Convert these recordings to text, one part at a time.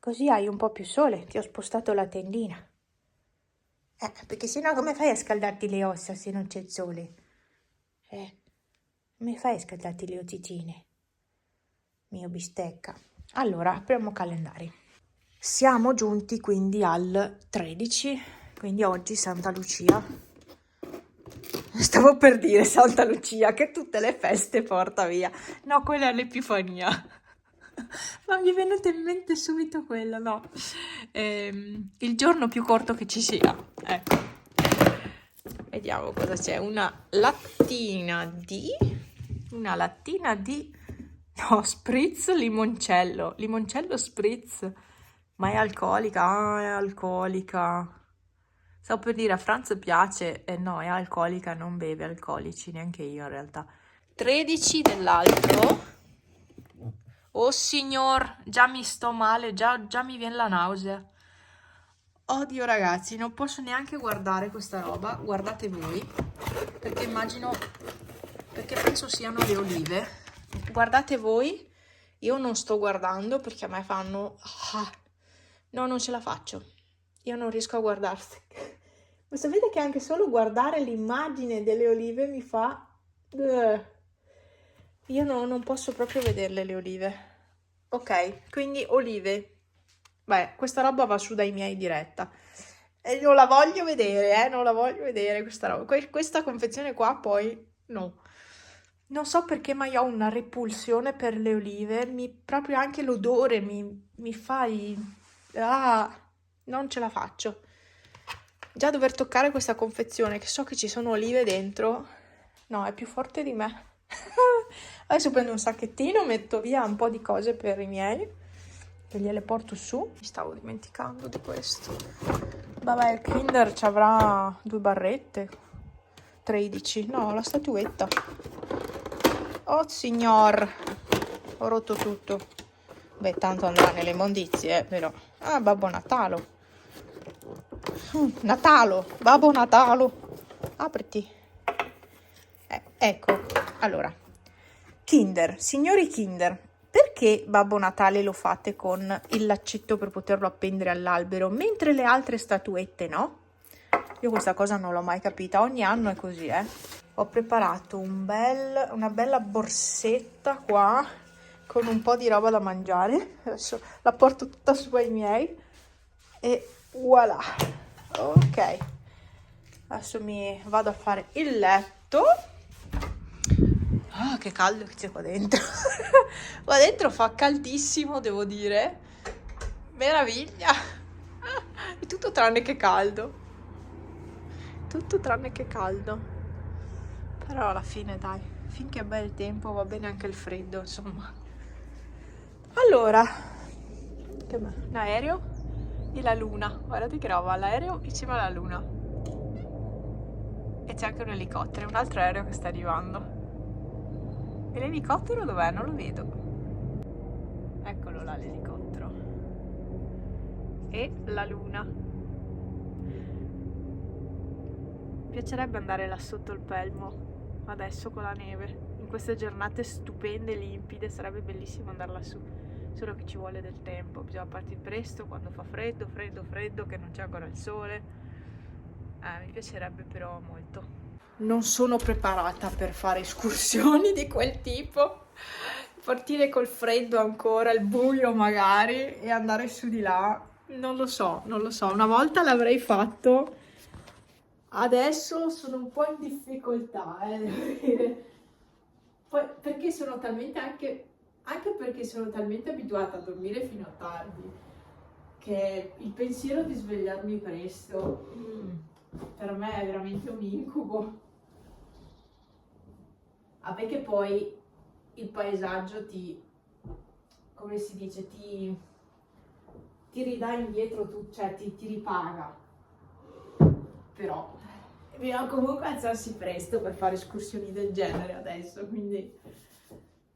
Così hai un po' più sole, ti ho spostato la tendina. Perché sennò come fai a scaldarti le ossa se non c'è il sole? Come fai a scaldarti le ossicine? Mio bistecca. Allora, apriamo calendario. Siamo giunti quindi al 13, quindi oggi Santa Lucia. Stavo per dire Santa Lucia, che tutte le feste porta via. No, quella è l'Epifania. Ma mi è venuta in mente subito quella, no. Il giorno più corto che ci sia. Ecco. Vediamo cosa c'è. Una lattina di... No, spritz limoncello. Limoncello spritz. Ma è alcolica? Ah, è alcolica. Stavo per dire, a Franz piace. No, è alcolica, non beve alcolici, neanche io in realtà. 13 dell'altro. Oh signor, già mi sto male, già mi viene la nausea. Oddio ragazzi, non posso neanche guardare questa roba, guardate voi, perché immagino, perché penso siano le olive. Guardate voi, io non sto guardando perché a me fanno... no, non ce la faccio, io non riesco a guardarsi. Ma sapete che anche solo guardare l'immagine delle olive mi fa... Io non posso proprio vederle le olive. Ok, quindi olive. Beh, questa roba va su dai miei diretta. E non la voglio vedere, non la voglio vedere questa roba. Questa confezione qua poi no. Non so perché, ma io ho una repulsione per le olive. Proprio anche l'odore mi fa... non ce la faccio. Già dover toccare questa confezione, che so che ci sono olive dentro, no, è più forte di me. Adesso prendo un sacchettino, metto via un po' di cose per i miei, che gliele porto su. Mi stavo dimenticando di questo. Vabbè, il Kinder ci avrà 2 barrette, 13, no, la statuetta. Oh signor, ho rotto tutto. Beh, tanto andrà nelle immondizie, però. Ah, Babbo Natale. Natalo, Babbo Natalo. Apriti. Ecco, allora. Kinder, signori Kinder, perché Babbo Natale lo fate con il laccetto per poterlo appendere all'albero, mentre le altre statuette no? Io questa cosa non l'ho mai capita, ogni anno è così, Ho preparato una bella borsetta qua, con un po' di roba da mangiare. Adesso la porto tutta su ai miei. E voilà. Ok. Adesso mi vado a fare il letto. Ah, che caldo che c'è qua dentro. Qua dentro fa caldissimo, devo dire. Meraviglia. È tutto tranne che caldo. Tutto tranne che caldo. Però alla fine, dai, finché è bel tempo va bene anche il freddo, insomma. Allora, che bello. Un aereo e la luna. Guardate che roba, l'aereo insieme alla luna. E c'è anche un elicottero, un altro aereo che sta arrivando. E l'elicottero dov'è? Non lo vedo. Eccolo là l'elicottero. E la luna. Mi piacerebbe andare là sotto il Pelmo, adesso con la neve. In queste giornate stupende, limpide, sarebbe bellissimo andare lassù. Solo che ci vuole del tempo, bisogna partire presto quando fa freddo, che non c'è ancora il sole. Mi piacerebbe però molto. Non sono preparata per fare escursioni di quel tipo. Partire col freddo ancora, il buio magari, e andare su di là. Non lo so. Una volta l'avrei fatto, adesso sono un po' in difficoltà, devo dire. Poi, perché sono talmente anche perché sono talmente abituata a dormire fino a tardi, che il pensiero di svegliarmi presto, per me è veramente un incubo. Perché poi il paesaggio come si dice, ti ridà indietro, cioè ti ripaga. Però bisogna comunque alzarsi presto per fare escursioni del genere adesso, quindi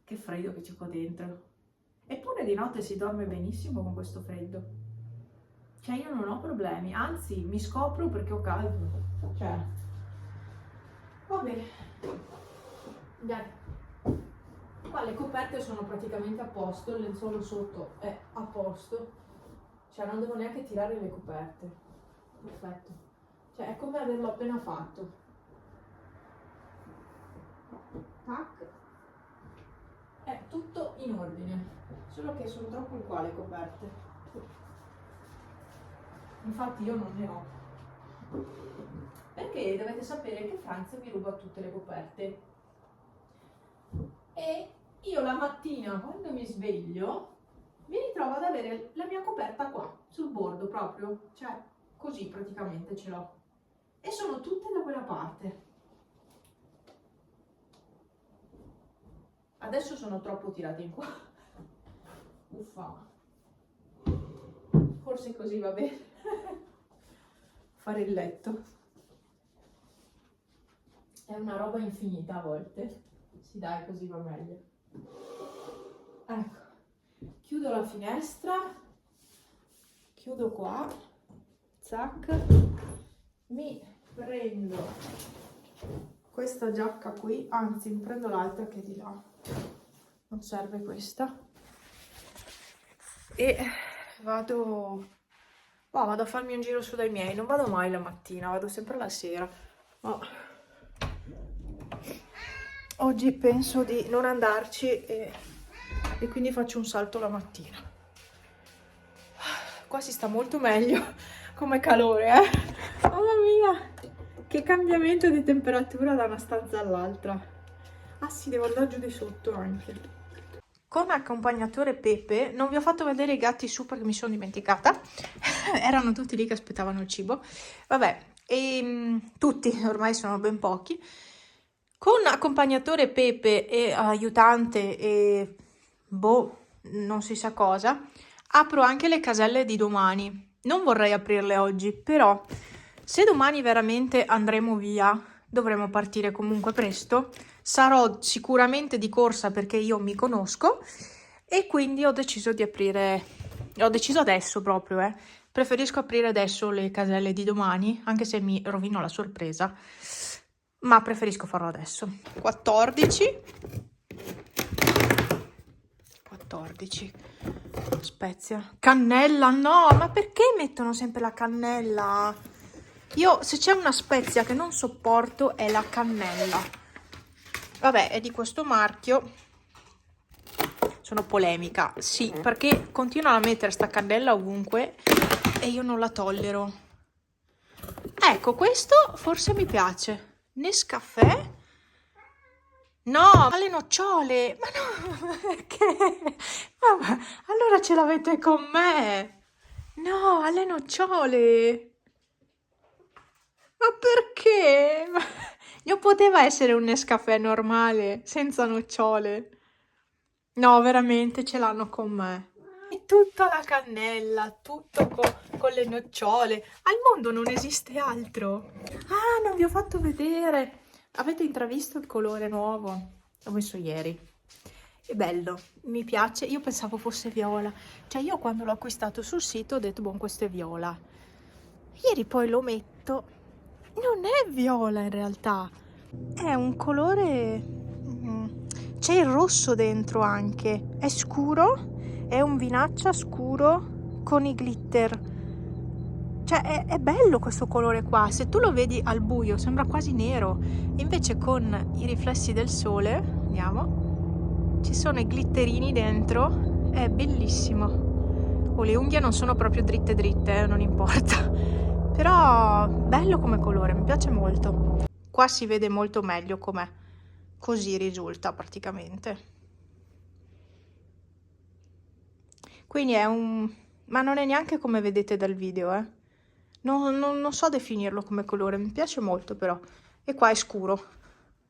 che freddo che c'è qua dentro. Eppure di notte si dorme benissimo con questo freddo. Cioè io non ho problemi, anzi mi scopro perché ho caldo. Cioè, va bene. Dai. Qua le coperte sono praticamente a posto, il lenzuolo sotto è a posto. Cioè non devo neanche tirare le coperte. Perfetto. Cioè è come averlo appena fatto. Tac. È tutto in ordine. Solo che sono troppo qua le coperte. Infatti io non ne ho. Perché dovete sapere che Franz mi ruba tutte le coperte. E io la mattina quando mi sveglio mi ritrovo ad avere la mia coperta qua, sul bordo proprio, cioè così praticamente ce l'ho. E sono tutte da quella parte. Adesso sono troppo tirate in qua. Uffa. Forse così va bene. Fare il letto. È una roba infinita a volte. Sì dai, così va meglio. Ecco. Chiudo la finestra, chiudo qua, zac, mi prendo questa giacca qui, anzi mi prendo l'altra che è di là, non serve questa, e vado a farmi un giro su dai miei. Non vado mai la mattina, vado sempre la sera, ma oggi penso di non andarci e quindi faccio un salto la mattina. Qua si sta molto meglio come calore, Mamma mia, che cambiamento di temperatura da una stanza all'altra. Ah sì, devo andare giù di sotto anche. Come accompagnatore Pepe, non vi ho fatto vedere i gatti su perché mi sono dimenticata. Erano tutti lì che aspettavano il cibo. Vabbè, tutti, ormai sono ben pochi. Con accompagnatore Pepe e aiutante e boh, non si sa cosa, apro anche le caselle di domani. Non vorrei aprirle oggi, però se domani veramente andremo via, dovremo partire comunque presto. Sarò sicuramente di corsa perché io mi conosco e quindi ho deciso di aprire, ho deciso adesso proprio, Preferisco aprire adesso le caselle di domani, anche se mi rovino la sorpresa, ma preferisco farlo adesso. 14 spezia, cannella, no, ma perché mettono sempre la cannella? Io, se c'è una spezia che non sopporto è la cannella. Vabbè, è di questo marchio. Sono polemica, sì, perché continuano a mettere sta cannella ovunque e io non la tollero. Ecco, questo forse mi piace. Nescafè? No, alle nocciole! Ma no, perché? Vabbè, allora ce l'avete con me! No, alle nocciole! Ma perché? Non poteva essere un Nescafè normale, senza nocciole. No, veramente ce l'hanno con me. E tutta la cannella, tutto con le nocciole. Al mondo non esiste altro. Ah, non vi ho fatto vedere. Avete intravisto il colore nuovo? L'ho messo ieri. È bello, mi piace. Io pensavo fosse viola. Cioè io quando l'ho acquistato sul sito ho detto, buon, questo è viola. Ieri poi lo metto. Non è viola in realtà. È un colore... C'è il rosso dentro anche. È scuro. È un vinaccia scuro con i glitter. Cioè è bello questo colore qua. Se tu lo vedi al buio sembra quasi nero. Invece con i riflessi del sole, vediamo, ci sono i glitterini dentro. È bellissimo. Oh, le unghie non sono proprio dritte dritte, non importa. Però bello come colore, mi piace molto. Qua si vede molto meglio com'è. Così risulta praticamente. Quindi è un... ma non è neanche come vedete dal video, non so definirlo come colore, mi piace molto però. E qua è scuro.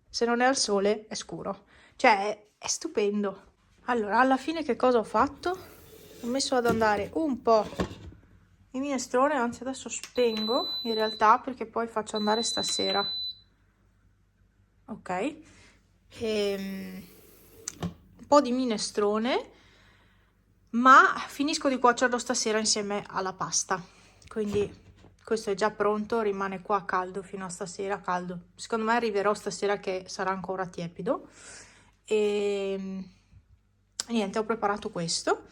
Se non è al sole è scuro. Cioè è stupendo. Allora, alla fine che cosa ho fatto? Ho messo ad andare un po' il minestrone, anzi adesso spengo in realtà perché poi faccio andare stasera. Ok. Un po' di minestrone, ma finisco di cuocerlo stasera insieme alla pasta, quindi questo è già pronto, rimane qua caldo fino a stasera, caldo. Secondo me arriverò stasera che sarà ancora tiepido. E niente, ho preparato questo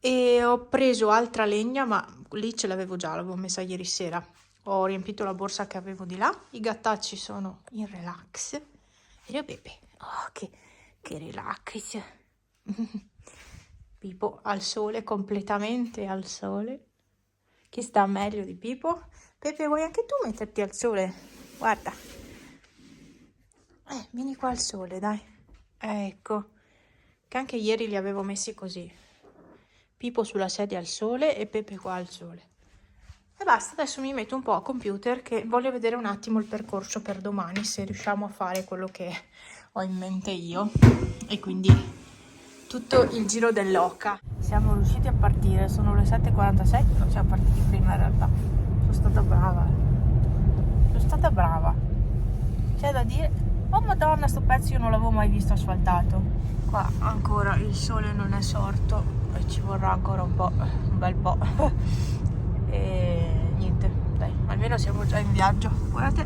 E ho preso altra legna, ma lì ce l'avevo già, l'avevo messa ieri sera. Ho riempito la borsa che avevo di là. I gattacci sono in relax. E Pepe, oh che relax. Pipo al sole, completamente al sole. Chi sta meglio di Pipo? Pepe, vuoi anche tu metterti al sole? Guarda. Vieni qua al sole, dai. Ecco. Che anche ieri li avevo messi così. Pipo sulla sedia al sole e Pepe qua al sole. E basta, adesso mi metto un po' a computer che voglio vedere un attimo il percorso per domani, se riusciamo a fare quello che ho in mente io. E quindi tutto il giro dell'oca. Siamo riusciti a partire, sono le 7:47, non siamo partiti prima in realtà. Sono stata brava. Sono stata brava. C'è da dire, oh madonna, sto pezzo io non l'avevo mai visto asfaltato. Qua ancora il sole non è sorto e ci vorrà ancora un bel po'. E niente, dai, almeno siamo già in viaggio. Guardate,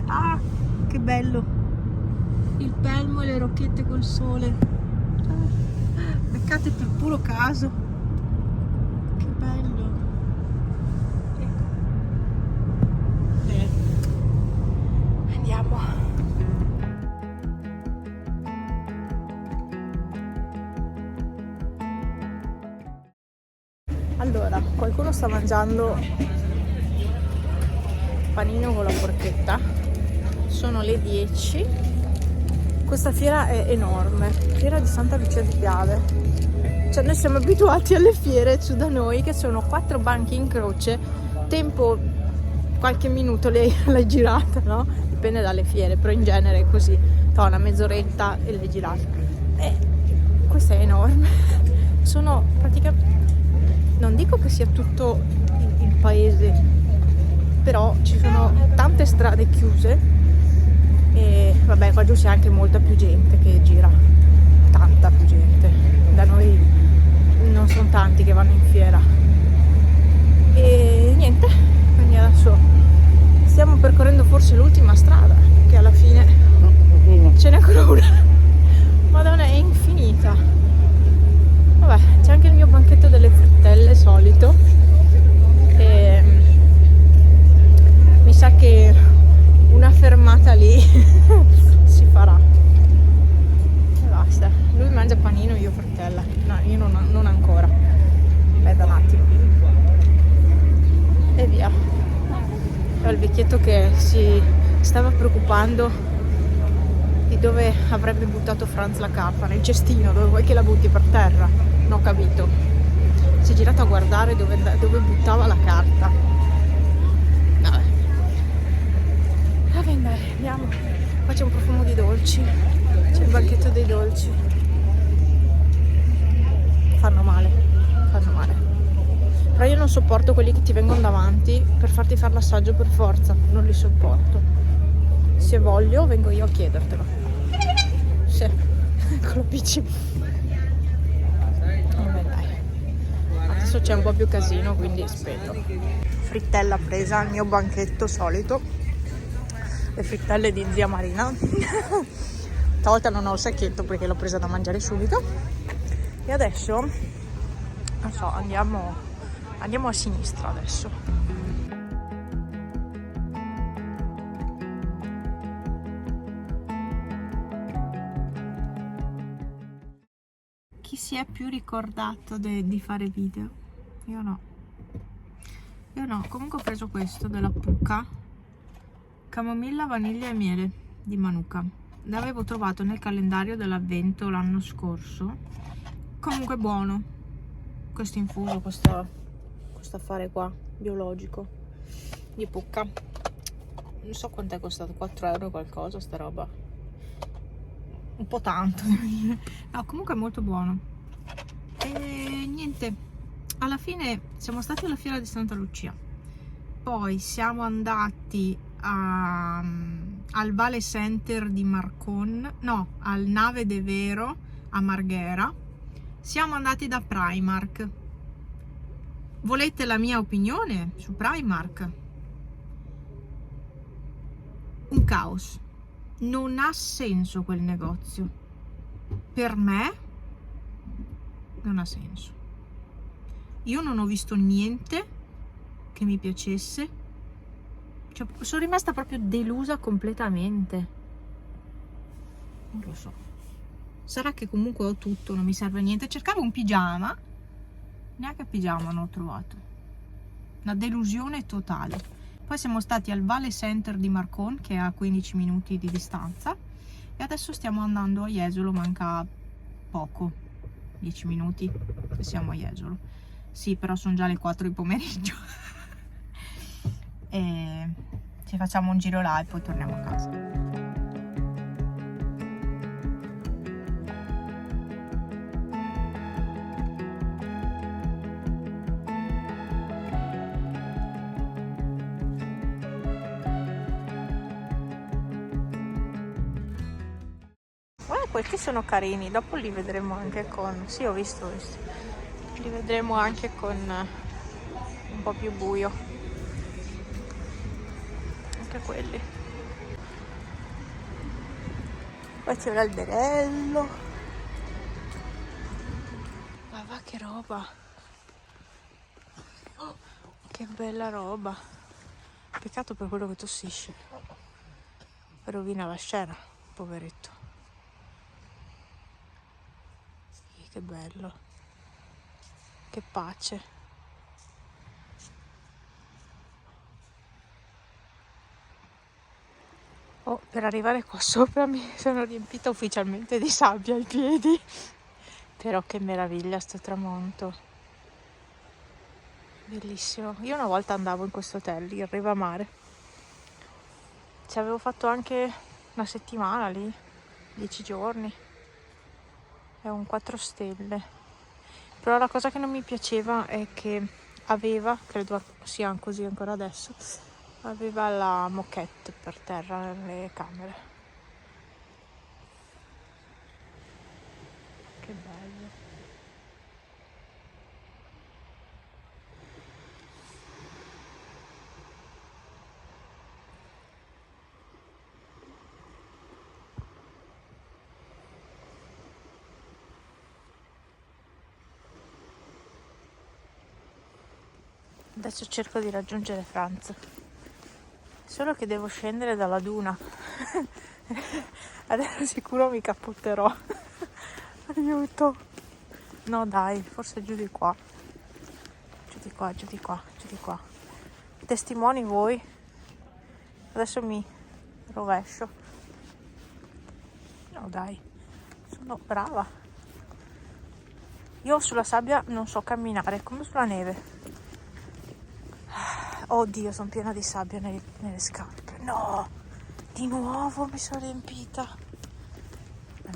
che bello il pelmo e le rocchette col sole. Beccate per puro caso. Che bello. Ecco. Bene, andiamo. Allora, qualcuno sta mangiando panino con la forchetta. Sono le 10. Questa fiera è enorme, fiera di Santa Lucia di Piave. Cioè noi siamo abituati alle fiere su da noi che sono 4 banchi in croce, tempo qualche minuto l'hai girata, no? Dipende dalle fiere, però in genere è così, una mezz'oretta e l'hai girata. Questa è enorme. Sono praticamente, non dico che sia tutto il paese, però ci sono tante strade chiuse e vabbè, qua giù c'è anche molta più gente che gira, tanta più gente. Da noi non sono tanti che vanno in fiera. E niente, quindi adesso stiamo percorrendo forse l'ultima strada, che alla fine ce n'è ancora una. Madonna, è infinita. Vabbè, c'è anche il mio banchetto delle frittelle solito e mi sa che una fermata lì si farà e basta. Lui mangia panino, io frittella. No, io non ancora. Aspetta un attimo e via. C'è il vecchietto che si stava preoccupando di dove avrebbe buttato Franz la carta, nel cestino. Dove vuoi che la butti? Per terra? Non ho capito. Si è girato a guardare dove buttava la carta. Vabbè, andiamo. Qua c'è un profumo di dolci, c'è il banchetto dei dolci. Fanno male. Però io non sopporto quelli che ti vengono davanti per farti fare l'assaggio per forza, non li sopporto. Se voglio vengo io a chiedertelo. Sì, con la PC. Vabbè, dai. Adesso c'è un po' più casino, quindi aspetto. Frittella presa, il mio banchetto solito. Le frittelle di zia Marina. Stavolta non ho il sacchetto perché l'ho presa da mangiare subito. E adesso non so, andiamo a sinistra adesso. Chi si è più ricordato di fare video? Io no. Comunque ho preso questo della Pucca, camomilla, vaniglia e miele di Manuka. L'avevo trovato nel calendario dell'avvento l'anno scorso. Comunque buono questo infuso, questo affare qua biologico di Pucca. Non so quanto è costato, 4 euro qualcosa sta roba, un po' tanto. No, comunque è molto buono. E niente, alla fine siamo stati alla fiera di Santa Lucia, poi siamo andati al Vale Center di Marcon, no, al Nave de Vero a Marghera. Siamo andati da Primark. Volete la mia opinione su Primark? Un caos. Non ha senso quel negozio. Per me non ha senso. io non ho visto niente che mi piacesse, cioè, sono rimasta proprio delusa completamente. Non lo so, sarà che comunque ho tutto, non mi serve niente. Cercavo un pigiama, neanche pigiama non ho trovato, una delusione totale. Poi siamo stati al Vale Center di Marcon, che è a 15 minuti di distanza, e adesso stiamo andando a Jesolo, manca poco, 10 minuti e siamo a Jesolo. Sì, però sono già le 4 di pomeriggio. E ci facciamo un giro là e poi torniamo a casa. Questi sono carini, dopo li vedremo anche con... Sì, ho visto. Li vedremo anche con un po' più buio. Anche quelli. Poi c'è l'alberello. Ma va che roba. Oh, che bella roba. Peccato per quello che tossisce. Rovina la scena, poveretto. Che bello, che pace. Oh, per arrivare qua sopra mi sono riempita ufficialmente di sabbia ai piedi. Però che meraviglia sto tramonto, bellissimo. Io una volta andavo in questo hotel, il Riva Mare, ci avevo fatto anche una settimana lì, 10 giorni, è un 4 stelle. Però la cosa che non mi piaceva è che aveva, credo sia così ancora adesso, aveva la moquette per terra nelle camere. Che bello. Adesso cerco di raggiungere Franz, solo che devo scendere dalla duna. Adesso sicuro mi cappotterò. Aiuto. No dai, forse giù di qua. Giù di qua, giù di qua, giù di qua. Testimoni voi? Adesso mi rovescio. No dai, sono brava. Io sulla sabbia non so camminare, come sulla neve. Oddio, sono piena di sabbia nelle scarpe. No, di nuovo mi sono riempita.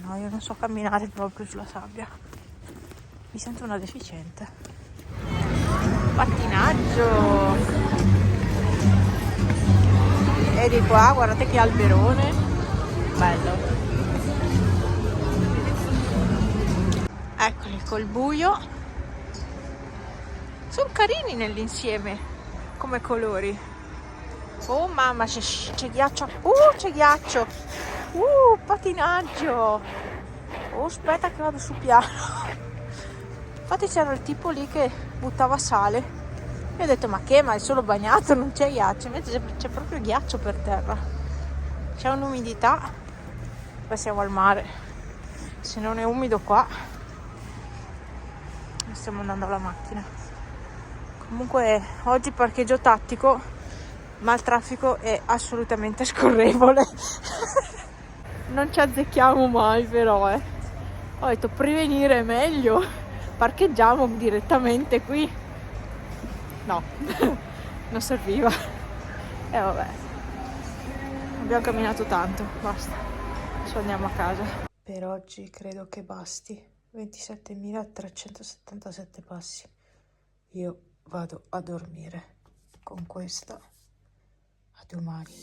No, io non so camminare proprio sulla sabbia. Mi sento una deficiente. Pattinaggio. E di qua, guardate che alberone. Bello. Eccoli col buio. Sono carini nell'insieme come colori. Oh mamma, c'è ghiaccio. C'è ghiaccio. Pattinaggio. Oh, aspetta che vado su piano. Infatti c'era il tipo lì che buttava sale. E ho detto, ma è solo bagnato, non c'è ghiaccio. Invece c'è proprio ghiaccio per terra. C'è un'umidità. Poi siamo al mare. Se non è umido qua, stiamo andando alla macchina. Comunque oggi parcheggio tattico, ma il traffico è assolutamente scorrevole. Non ci azzecchiamo mai però, Ho detto prevenire è meglio, parcheggiamo direttamente qui. No, non serviva. E vabbè, abbiamo camminato tanto, basta, adesso andiamo a casa. Per oggi credo che basti, 27.377 passi. Io vado a dormire con questa. A domani.